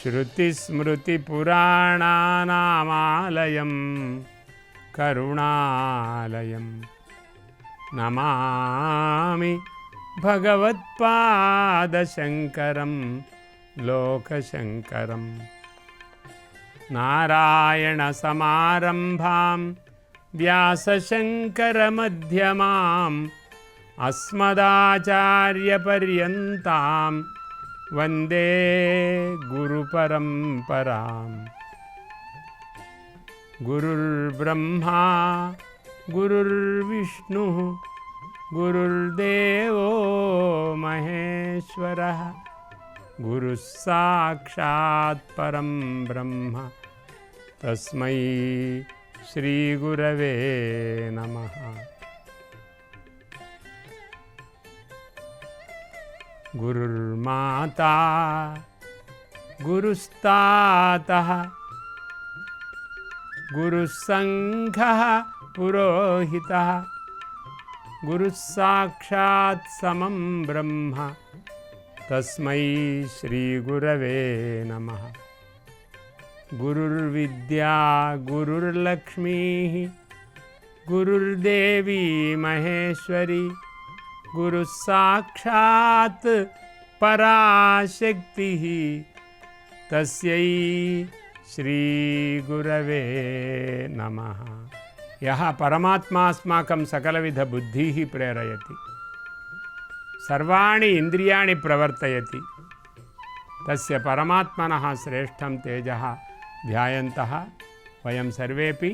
श्रुतिस्मृतिपुराणानामालयं करुणालयं नमामि भगवत्पादशङ्करं लोकशङ्करं नारायणसमारम्भां व्यासशङ्करमध्यमाम् अस्मदाचार्यपर्यन्तां वन्दे गुरुपरम्पराम्। गुरुर्ब्रह्मा गुरुर्विष्णुः गुरुर्देवो महेश्वरः गुरुः साक्षात् परं ब्रह्म तस्मै श्रीगुरवे नमः। गुरुर्माता गुरुस्तातः गुरुस्सङ्घः पुरोहितः गुरुः साक्षात् समं ब्रह्म तस्मै श्रीगुरवे नमः। गुरुर्विद्या गुरुर्लक्ष्मीः गुरुर्देवी महेश्वरी गुरुः साक्षात् पराशक्तिः तस्यै श्रीगुरवे नमः। यः परमात्मास्माकं सकलविधबुद्धिः प्रेरयति सर्वाणि इन्द्रियाणि प्रवर्तयति तस्य परमात्मनः श्रेष्ठं तेजः ध्यायन्तः वयं सर्वेपि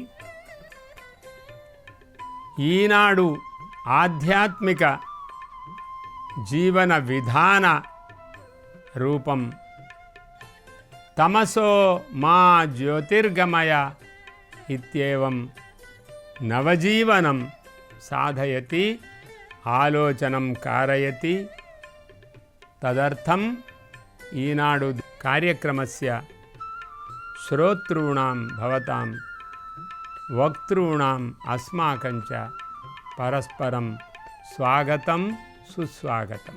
ఈనాడు ఆధ్యాత్మిక జీవన విధాన రూపం తమసో మా జ్యోతిర్గమయ ఇత్యేవం నవజీవనం సాధయతి ఆలోచనం కారయతి। తదర్థం ఈనాడు కార్యక్రమస్య శ్రోతॄణాం భవతాం వక్తॄణాం అస్మాకం చ పరస్పరం స్వాగతం సుస్వాగతం।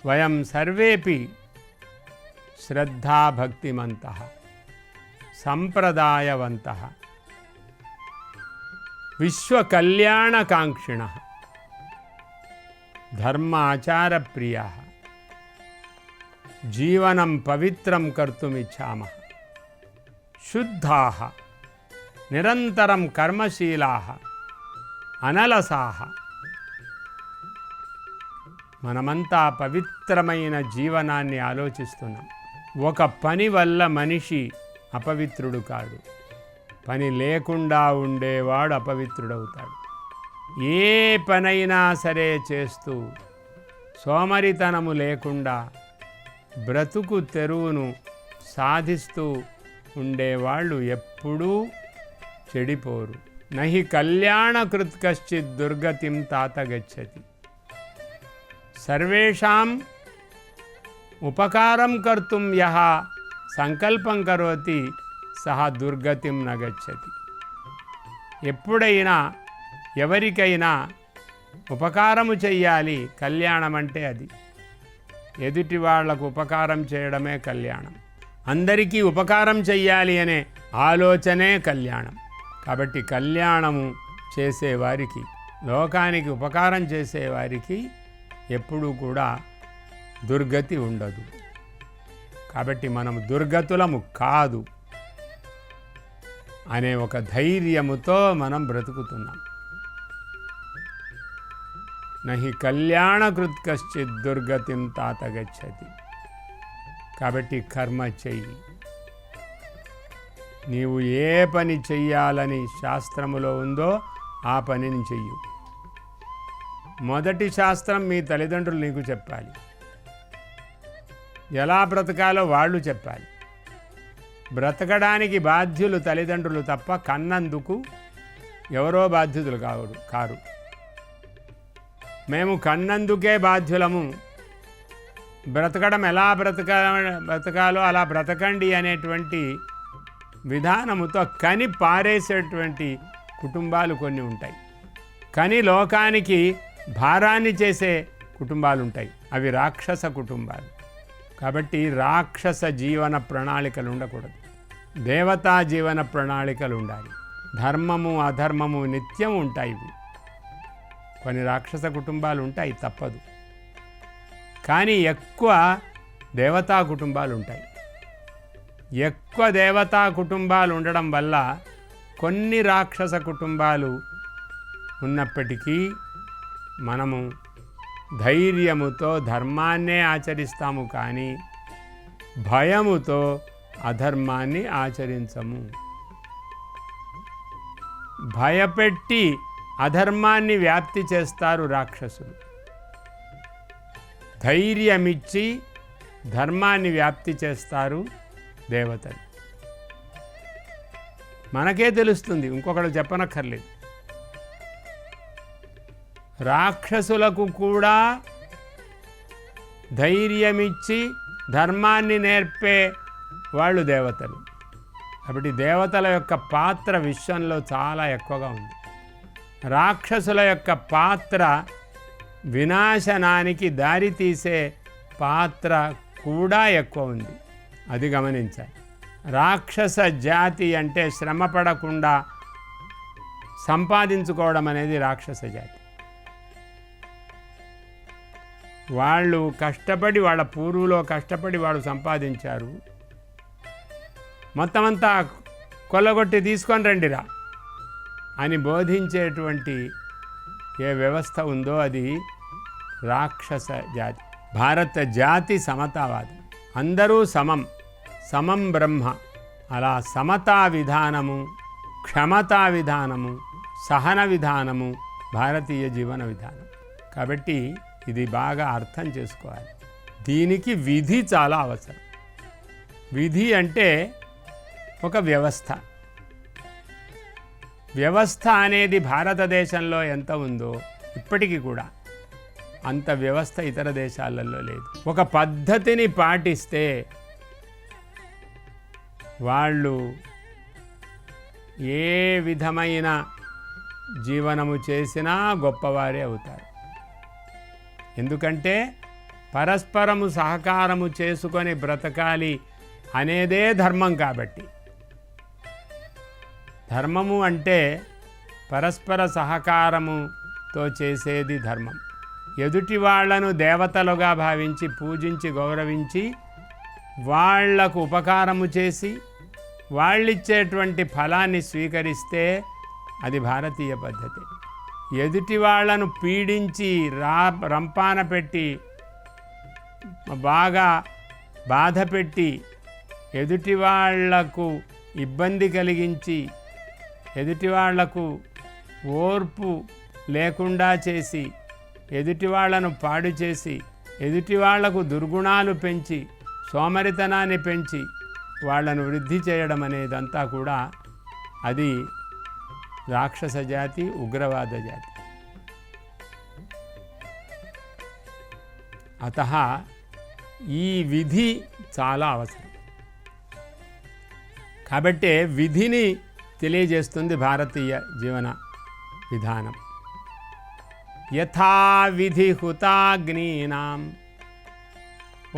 వయం సర్వేపి శ్రద్ధాభక్తిమంతః సంప్రదాయవంతః విశ్వకల్యాణకాంక్షిణః ధర్మాచారప్రియాः జీవనం పవిత్రం కర్తుమిచ్ఛామः శుద్ధాः నిరంతరం కర్మశీలాः అనలసాः। మనమంతా పవిత్రమైన జీవనాన్ని ఆలోచిస్తున్నాం। ఒక పని వల్ల మనిషి అపవిత్రుడు కాడు, పని లేకుండా ఉండేవాడు అపవిత్రుడవుతాడు। ఏ పనైనా సరే చేస్తూ సోమరితనము లేకుండా బ్రతుకు తెరువును సాధిస్తూ ఉండేవాళ్ళు ఎప్పుడూ చెడిపోరు। నహి కళ్యాణకృత్ కశ్చిత్ దుర్గతిం తాత గచ్చతి। సర్వేషాం ఉపకారం కర్తుం యః సంకల్పం కరోతి సహ దుర్గతిం న గచ్చతి। ఎప్పుడైనా ఎవరికైనా ఉపకారము చెయ్యాలి, కళ్యాణం అంటే అది। ఎదుటి వాళ్లకు ఉపకారం చేయడమే కళ్యాణం। అందరికీ ఉపకారం చెయ్యాలి అనే ఆలోచనే కళ్యాణం। కాబట్టి కళ్యాణము చేసేవారికి, లోకానికి ఉపకారం చేసేవారికి ఎప్పుడూ కూడా దుర్గతి ఉండదు। కాబట్టి మనం దుర్గతులము కాదు అనే ఒక ధైర్యముతో మనం బ్రతుకుతున్నాం। నహి కళ్యాణకృత్ కశ్చిత్ దుర్గతిం తాత గచ్చతి। కాబట్టి కర్మ చెయ్యి। నీవు ఏ పని చెయ్యాలని శాస్త్రములో ఉందో ఆ పనిని చెయ్యు। మొదటి శాస్త్రం మీ తల్లిదండ్రులు నీకు చెప్పాలి, ఎలా బ్రతకాలో వాళ్ళు చెప్పాలి। బ్రతకడానికి బాధ్యులు తల్లిదండ్రులు తప్ప కన్నందుకు ఎవరో బాధ్యులు కారు। మేము కన్నందుకే బాధ్యులము, బ్రతకడం ఎలా బ్రతకాలో అలా బ్రతకండి అనేటువంటి విధానముతో కని పారేసేటువంటి కుటుంబాలు కొన్ని ఉంటాయి। కని లోకానికి భారాన్ని చేసే కుటుంబాలు ఉంటాయి, అవి రాక్షస కుటుంబాలు. కాబట్టి రాక్షస జీవన ప్రణాళికలు ఉండకూడదు, దేవతా జీవన ప్రణాళికలు ఉండాలి. ధర్మము అధర్మము నిత్యం ఉంటాయి. ఇవి కొన్ని రాక్షస కుటుంబాలు ఉంటాయి, తప్పదు. కానీ ఎక్కువ దేవతా కుటుంబాలు ఉంటాయి. ఎక్కువ దేవతా కుటుంబాలు ఉండడం వల్ల కొన్ని రాక్షస కుటుంబాలు ఉన్నప్పటికీ మనము ధైర్యముతో ధర్మాన్నే ఆచరిస్తాము, కానీ భయముతో అధర్మాన్ని ఆచరించము. భయపెట్టి అధర్మాన్ని వ్యాప్తి చేస్తారు రాక్షసులు. ధైర్యమిచ్చి ధర్మాన్ని వ్యాప్తి చేస్తారు దేవతలు. మనకే తెలుస్తుంది, ఇంకొకడు చెప్పనక్కర్లేదు. రాక్షసులకు కూడా ధైర్యమిచ్చి ధర్మాన్ని నేర్పే వాళ్ళు దేవతలు. కాబట్టి దేవతల యొక్క పాత్ర విశ్వంలో చాలా ఎక్కువగా ఉంది. రాక్షసుల యొక్క పాత్ర వినాశనానికి దారితీసే పాత్ర కూడా ఎక్కువ ఉంది, అది గమనించాలి. రాక్షస జాతి అంటే శ్రమపడకుండా సంపాదించుకోవడం అనేది రాక్షస జాతి. వాళ్ళు కష్టపడి, వాళ్ళ పూర్వులో కష్టపడి వాళ్ళు సంపాదించారు, మొత్తం అంతా కొల్లగొట్టి తీసుకొని రండిరా అని బోధించేటువంటి ఏ వ్యవస్థ ఉందో అది రాక్షస జాతి. భారత జాతి సమతావాదం, అందరూ సమం, సమం బ్రహ్మ. అలా సమతా విధానము, క్షమతా విధానము, సహన విధానము భారతీయ జీవన విధానం. కాబట్టి ఇది బాగా అర్థం చేసుకోవాలి. దీనికి విధి చాలా అవసరం. విధి అంటే ఒక వ్యవస్థ. వ్యవస్థ అనేది భారతదేశంలో ఎంత ఉందో ఇప్పటికీ కూడా అంత వ్యవస్థ ఇతర దేశాలలో లేదు. ఒక పద్ధతిని పాటిస్తే వాళ్ళు ఏ విధమైన జీవనము చేసినా గొప్పవారే అవుతారు. ఎందుకంటే పరస్పరము సహకారము చేసుకొని బ్రతకాలి అనేదే ధర్మం. కాబట్టి ధర్మము అంటే పరస్పర సహకారముతో చేసేది ధర్మం. ఎదుటి వాళ్లను దేవతలుగా భావించి పూజించి గౌరవించి వాళ్లకు ఉపకారము చేసి వాళ్ళిచ్చేటువంటి ఫలాన్ని స్వీకరిస్తే అది భారతీయ పద్ధతి. ఎదుటి వాళ్లను పీడించి రంపాన పెట్టి బాగా బాధ పెట్టి ఎదుటి వాళ్లకు ఇబ్బంది కలిగించి ఎదుటి వాళ్లకు ఓర్పు లేకుండా చేసి ఎదుటి వాళ్లను పాడు చేసి ఎదుటి వాళ్లకు దుర్గుణాలు పెంచి సోమరితనాన్ని పెంచి వాళ్లను వృద్ధి చేయడం అనేదంతా కూడా అది రాక్షస జాతి, ఉగ్రవాద జాతి. అతః ఈ విధి చాలా అవసరం. కాబట్టే విధిని తెలియజేస్తుంది భారతీయ జీవన విధానం. యథా విధి హుతాగ్నీనాం.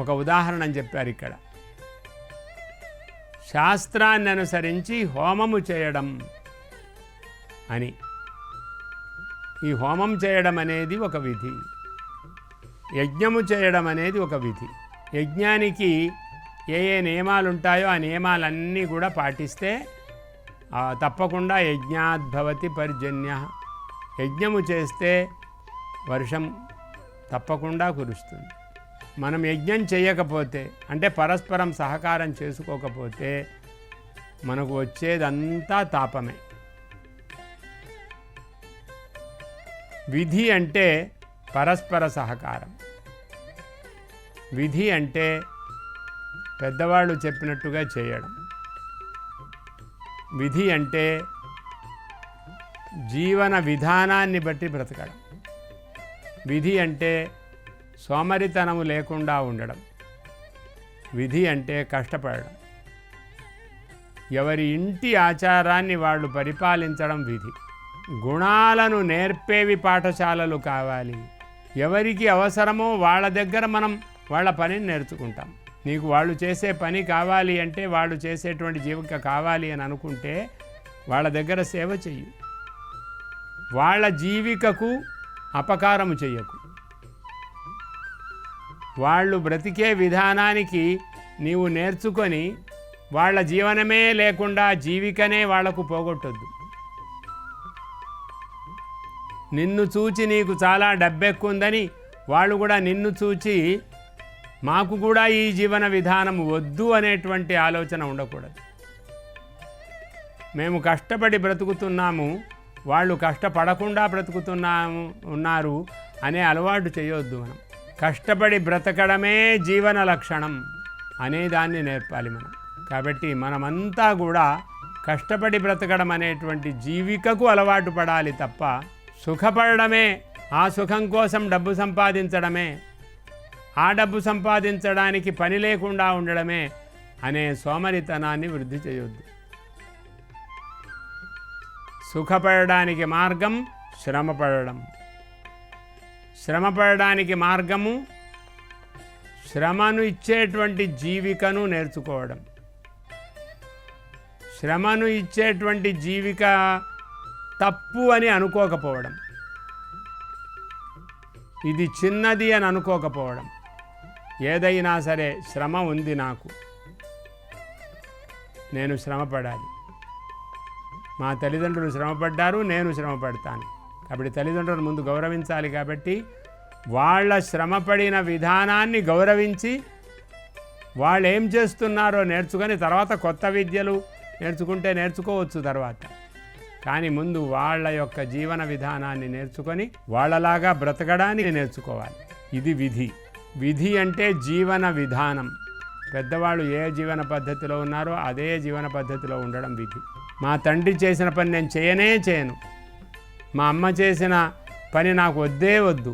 ఒక ఉదాహరణ చెప్పారు ఇక్కడ. శాస్త్రాన్ని అనుసరించి హోమము చేయడం అని. ఈ హోమం చేయడం అనేది ఒక విధి, యజ్ఞము చేయడం అనేది ఒక విధి. యజ్ఞానికి ఏ ఏ నియమాలు ఉంటాయో ఆ నియమాలన్నీ కూడా పాటిస్తే తప్పకుండా యజ్ఞాద్భవతి పర్జన్య. యజ్ఞము చేస్తే వర్షం తప్పకుండా కురుస్తుంది. మనం యజ్ఞం చేయకపోతే అంటే పరస్పరం సహకారం చేసుకోకపోతే మనకు వచ్చేదంతా తాపమే. విధి అంటే పరస్పర సహకారం. విధి అంటే పెద్దవాళ్ళు చెప్పినట్టుగా చేయడం. విధి అంటే జీవన విధానాన్ని బట్టి బ్రతకడం. విధి అంటే సోమరితనము లేకుండా ఉండడం. విధి అంటే కష్టపడడం. ఎవరి ఇంటి ఆచారాన్ని వాళ్ళు పరిపాలించడం విధి. గుణాలను నేర్పేవి పాఠశాలలు కావాలి. ఎవరికి అవసరమో వాళ్ళ దగ్గర మనం వాళ్ళ పనిని నేర్చుకుంటాం. నీకు వాళ్ళు చేసే పని కావాలి అంటే, వాళ్ళు చేసేటువంటి జీవిక కావాలి అని అనుకుంటే వాళ్ళ దగ్గర సేవ చెయ్యి. వాళ్ళ జీవికకు అపకారము చెయ్యకు. వాళ్ళు బ్రతికే విధానానికి నీవు నేర్చుకొని వాళ్ళ జీవనమే లేకుండా జీవికనే వాళ్లకు పోగొట్టొద్దు. నిన్ను చూచి నీకు చాలా డబ్బెక్కుందని వాళ్ళు కూడా నిన్ను చూచి మాకు కూడా ఈ జీవన విధానం వద్దు అనేటువంటి ఆలోచన ఉండకూడదు. మేము కష్టపడి బ్రతుకుతున్నాము, వాళ్ళు కష్టపడకుండా ఉన్నారు అనే అలవాటు చేయొద్దు. మనం కష్టపడి బ్రతకడమే జీవన లక్షణం అనేదాన్ని నేర్పాలి మనం. కాబట్టి మనమంతా కూడా కష్టపడి బ్రతకడం అనేటువంటి జీవికకు అలవాటు పడాలి తప్ప సుఖపడమే, ఆ సుఖం కోసం డబ్బు సంపాదించడమే, ఆ డబ్బు సంపాదించడానికి పని లేకుండా ఉండడమే అనే సోమరితనాన్ని వృద్ధి చేయొద్దు. సుఖపడడానికి మార్గం శ్రమపడడం, శ్రమపడడానికి మార్గము శ్రమను ఇచ్చేటువంటి జీవికను నేర్చుకోవడం. శ్రమను ఇచ్చేటువంటి జీవిక తప్పు అని అనుకోకపోవడం, ఇది చిన్నది అని అనుకోకపోవడం. ఏదైనా సరే శ్రమ ఉంది, నాకు నేను శ్రమపడాలి. మా తల్లిదండ్రులు శ్రమపడ్డారు, నేను శ్రమపడతాను. కాబట్టి తల్లిదండ్రులను ముందు గౌరవించాలి. కాబట్టి వాళ్ళ శ్రమపడిన విధానాన్ని గౌరవించి వాళ్ళు ఏం చేస్తున్నారో నేర్చుకొని తర్వాత కొత్త విద్యలు నేర్చుకుంటే నేర్చుకోవచ్చు తర్వాత. కానీ ముందు వాళ్ళ యొక్క జీవన విధానాన్ని నేర్చుకొని వాళ్ళలాగా బ్రతకడానికి నేర్చుకోవాలి. ఇది విధి. విధి అంటే జీవన విధానం. పెద్దవాళ్ళు ఏ జీవన పద్ధతిలో ఉన్నారో అదే జీవన పద్ధతిలో ఉండడం విధి. మా తండ్రి చేసిన పని నేను చేయను, మా అమ్మ చేసిన పని నాకు వద్దే వద్దు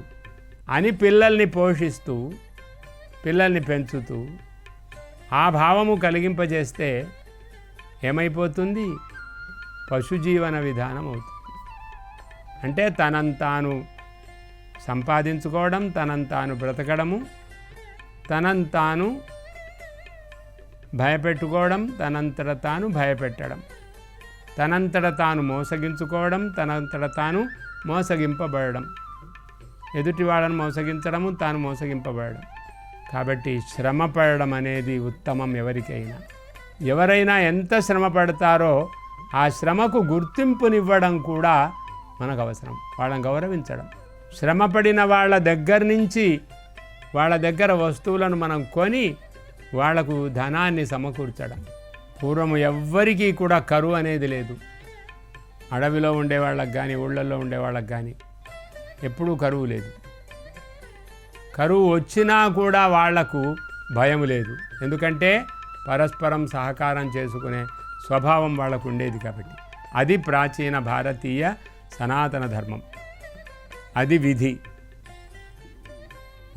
అని పిల్లల్ని పోషిస్తూ, పిల్లల్ని పెంచుతూ ఆ భావము కలిగింపజేస్తే ఏమైపోతుంది? పశుజీవన విధానం అవుతుంది. అంటే తనంతాను సంపాదించుకోవడం, తనంతాను బ్రతకడము, తనంతాను భయపెట్టుకోవడం, తనంతట తాను భయపెట్టడం, తనంతట తాను మోసగించుకోవడం, తనంతట తాను మోసగింపబడడం, ఎదుటి వాళ్ళను మోసగించడము, తాను మోసగింపబడడం. కాబట్టి శ్రమ పడడం అనేది ఉత్తమం. ఎవరైనా ఎంత శ్రమ పడతారో ఆ శ్రమకు గుర్తింపునివ్వడం కూడా మనకు అవసరం. వాళ్ళని గౌరవించడం. శ్రమపడిన వాళ్ళ దగ్గర నుంచి వాళ్ళ దగ్గర వస్తువులను మనం కొని వాళ్లకు ధనాన్ని సమకూర్చడం. పూర్వం ఎవ్వరికీ కూడా కరువు అనేది లేదు. అడవిలో ఉండేవాళ్ళకి కానీ ఊళ్ళల్లో ఉండేవాళ్ళకి కానీ ఎప్పుడూ కరువు లేదు. కరువు వచ్చినా కూడా వాళ్లకు భయం లేదు. ఎందుకంటే పరస్పరం సహకారం చేసుకునే స్వభావం వాళ్ళకు ఉండేది. కాబట్టి అది ప్రాచీన భారతీయ సనాతన ధర్మం. అది విధి.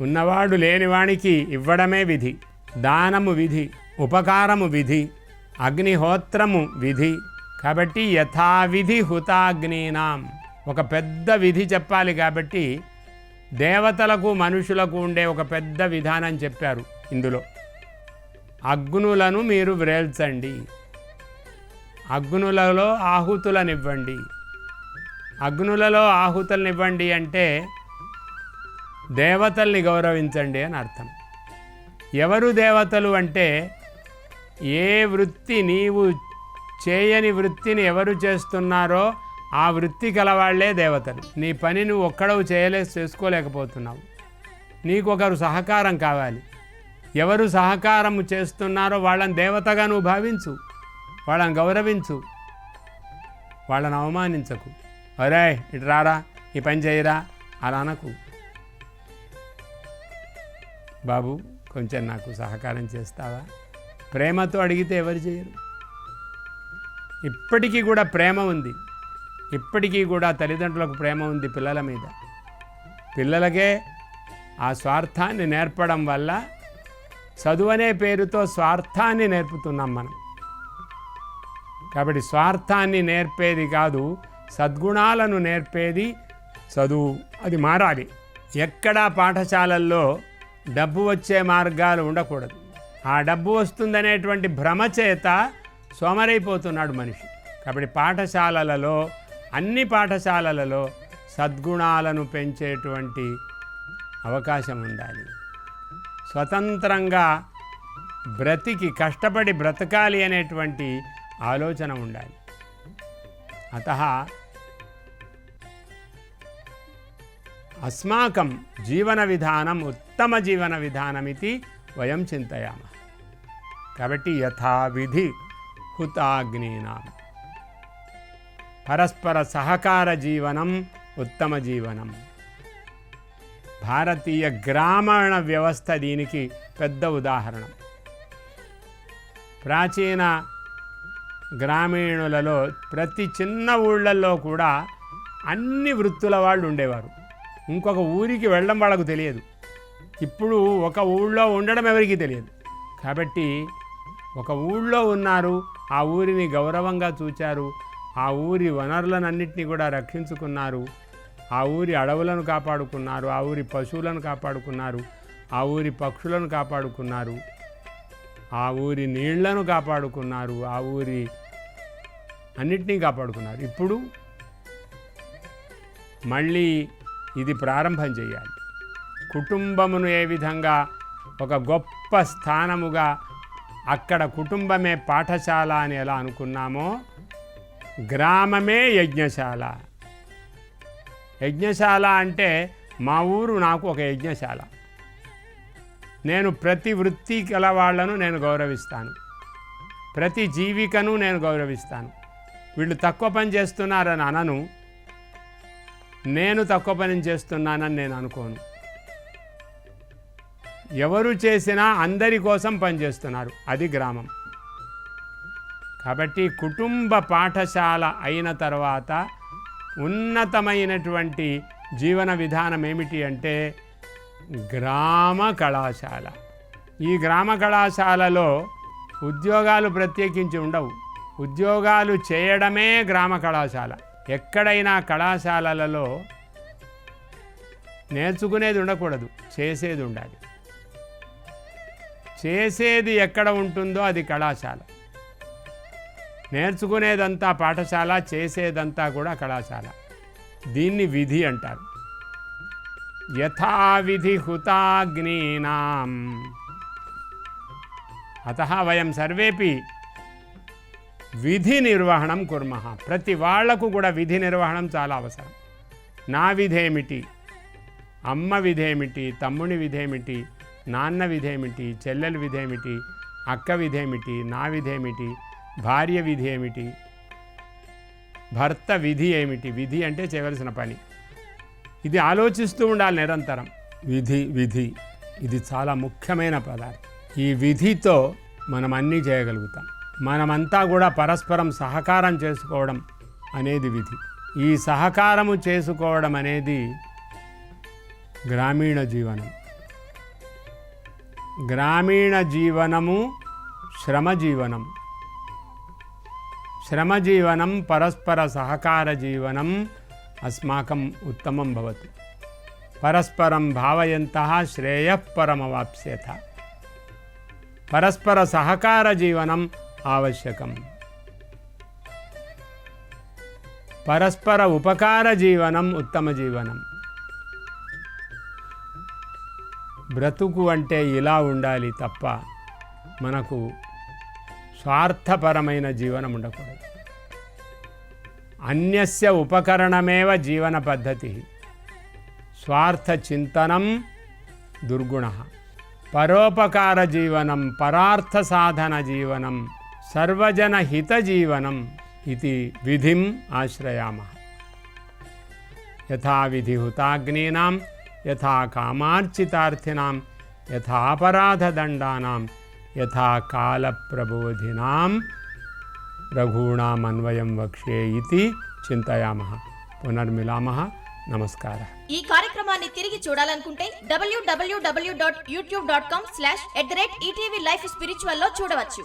ఉన్నవాడు లేనివానికి ఇవ్వడమే విధి. దానము విధి, ఉపకారము విధి, అగ్నిహోత్రము విధి. కాబట్టి యథావిధి హుతాగ్నీనాం, ఒక పెద్ద విధి చెప్పాలి. కాబట్టి దేవతలకు మనుషులకు ఉండే ఒక పెద్ద విధానం చెప్పారు ఇందులో. అగ్నులను మీరు వ్రేల్చండి, అగ్నులలో ఆహుతులనివ్వండి. అగ్నులలో ఆహుతులనివ్వండి అంటే దేవతల్ని గౌరవించండి అని అర్థం. ఎవరు దేవతలు అంటే ఏ వృత్తి, నీవు చేయని వృత్తిని ఎవరు చేస్తున్నారో ఆ వృత్తి కలవాళ్లే దేవతలు. నీ పని నువ్వు ఒక్కడవు చేసుకోలేకపోతున్నావు, నీకు ఒకరు సహకారం కావాలి. ఎవరు సహకారము చేస్తున్నారో వాళ్ళని దేవతగా నువ్వు భావించు, వాళ్ళని గౌరవించు, వాళ్ళని అవమానించకు. అరే ఇటు రారా, ఈ పని చేయరా అలా అనకు. బాబు కొంచెం నాకు సహకారం చేస్తావా? ప్రేమతో అడిగితే ఎవరు చేయరు. ఇప్పటికీ కూడా ప్రేమ ఉంది. ఇప్పటికీ కూడా తల్లిదండ్రులకు ప్రేమ ఉంది పిల్లల మీద. పిల్లలకే ఆ స్వార్థాన్ని నేర్పడం వల్ల చదువనే పేరుతో స్వార్థాన్ని నేర్పుతున్నాం మనం. కాబట్టి స్వార్థాన్ని నేర్పేది కాదు, సద్గుణాలను నేర్పేది చదువు. అది మారాలి. ఎక్కడా పాఠశాలల్లో డబ్బు వచ్చే మార్గాలు ఉండకూడదు. ఆ డబ్బు వస్తుందనేటువంటి భ్రమ చేత సోమరైపోతున్నాడు మనిషి. కాబట్టి పాఠశాలలలో, అన్ని పాఠశాలలలో సద్గుణాలను పెంచేటువంటి అవకాశం ఉండాలి. స్వతంత్రంగా బ్రతికి కష్టపడి బ్రతకాలి అనేటువంటి ఆలోచన ఉండాలి. అతః అస్మాకం జీవన విధానం ఉత్తమ జీవన విధానమితి వయం చింతయామः. కాబట్టి యథావిధి హుతాగ్నీనాం పరస్పర సహకార జీవనం ఉత్తమ జీవనం. భారతీయ గ్రామీణ వ్యవస్థ దీనికి పెద్ద ఉదాహరణ. ప్రాచీన గ్రామీణులలో ప్రతి చిన్న ఊళ్ళల్లో కూడా అన్ని వృత్తుల వాళ్ళు ఉండేవారు. ఇంకొక ఊరికి వెళ్ళడం వాళ్ళకు తెలియదు. ఇప్పుడు ఒక ఊళ్ళో ఉండడం ఎవరికీ తెలియదు. కాబట్టి ఒక ఊళ్ళో ఉన్నారు, ఆ ఊరిని గౌరవంగా చూచారు, ఆ ఊరి వనరులనన్నింటినీ కూడా రక్షించుకున్నారు, ఆ ఊరి అడవులను కాపాడుకున్నారు, ఆ ఊరి పశువులను కాపాడుకున్నారు, ఆ ఊరి పక్షులను కాపాడుకున్నారు, ఆ ఊరి నీళ్లను కాపాడుకున్నారు, ఆ ఊరి అన్నిటినీ కాపాడుకున్నారు. ఇప్పుడు మళ్ళీ ఇది ప్రారంభం చేయాలి. కుటుంబమును ఏ విధంగా ఒక గొప్ప స్థానముగా, అక్కడ కుటుంబమే పాఠశాల అని ఎలా అనుకున్నామో, గ్రామమే యజ్ఞశాల. యజ్ఞశాల అంటే మా ఊరు నాకు ఒక యజ్ఞశాల. నేను ప్రతి వృత్తి గల వాళ్ళను నేను గౌరవిస్తాను, ప్రతి జీవికను నేను గౌరవిస్తాను. వీళ్ళు తక్కువ పని చేస్తున్నారని అనను, నేను తక్కువ పని చేస్తున్నానని నేను అనుకోను. ఎవరు చేసినా అందరి కోసం పనిచేస్తున్నారు, అది గ్రామం. కాబట్టి కుటుంబ పాఠశాల అయిన తర్వాత ఉన్నతమైనటువంటి జీవన విధానం ఏమిటి అంటే గ్రామ కళాశాల. ఈ గ్రామ కళాశాలలో ఉద్యోగాలు ప్రత్యేకించి ఉండవు. ఉద్యోగాలు చేయడమే గ్రామ కళాశాల. ఎక్కడైనా కళాశాలలలో నేర్చుకునేది ఉండకూడదు, చేసేది ఉండాలి. చేసేది ఎక్కడ ఉంటుందో అది కళాశాల. నేర్చుకునేదంతా పాఠశాల, చేసేదంతా కూడా కళాశాల. దీన్ని విధి అంటారు. యథావిధి హుతాగ్నీనాం అతః వయం సర్వేపి విధి నిర్వహణం కుర్మః. ప్రతి వాళ్లకు కూడా విధి నిర్వహణం చాలా అవసరం. నా విధేమిటి, అమ్మ విధేమిటి, తమ్ముని విధేమిటి, నాన్న విధేమిటి, చెల్లెలు విధేమిటి, అక్క విధేమిటి, నా విధేమిటి, భార్య విధి ఏమిటి, భర్త విధి ఏమిటి. విధి అంటే చేయవలసిన పని. ఇది ఆలోచిస్తూ ఉండాలి నిరంతరం. విధి విధి ఇది చాలా ముఖ్యమైన పదార్థం. ఈ విధితో మనం అన్నీ చేయగలుగుతాం. మనమంతా కూడా పరస్పరం సహకారం చేసుకోవడం అనేది విధి. ఈ సహకారము చేసుకోవడం అనేది గ్రామీణ జీవనం. గ్రామీణ జీవనము శ్రమజీవనం. శ్రమజీవనం పరస్పర సహకార జీవనం అస్మాకం ఉత్తమం భవతి. పరస్పరం భావయంతః శ్రేయః పరమవాప్స్యత. పరస్పర సహకార జీవనం ఆవశ్యకం. పరస్పర ఉపకార జీవనం ఉత్తమ జీవనం. బ్రతుకు అంటే ఇలా ఉండాలి తప్ప మనకు స్వార్థపరమైన జీవనం ఉండకూడదు. అన్యస్య ఉపకరణమేవ జీవన పద్ధతి. స్వార్థ చింతనం దుర్గుణః. పరోపకార జీవనం, పరార్థ సాధన జీవనం, సర్వజన హిత జీవనం ఇది విధిం ఆశ్రయామః. యథా విధి హుతాగ్నీనాం, యథా కామార్చితార్థినాం, యథా అపరాధదండానాం, యథా కాల ప్రబోధినాం రఘూణామన్వయం వక్ష్యే ఇతి చింతయామః. పునర్మిలామః. నమస్కారः. ఈ కార్యక్రమాన్ని తిరిగి చూడాలనుకుంటే www.youtube.com/@ETV Life Spiritual లో చూడవచ్చు.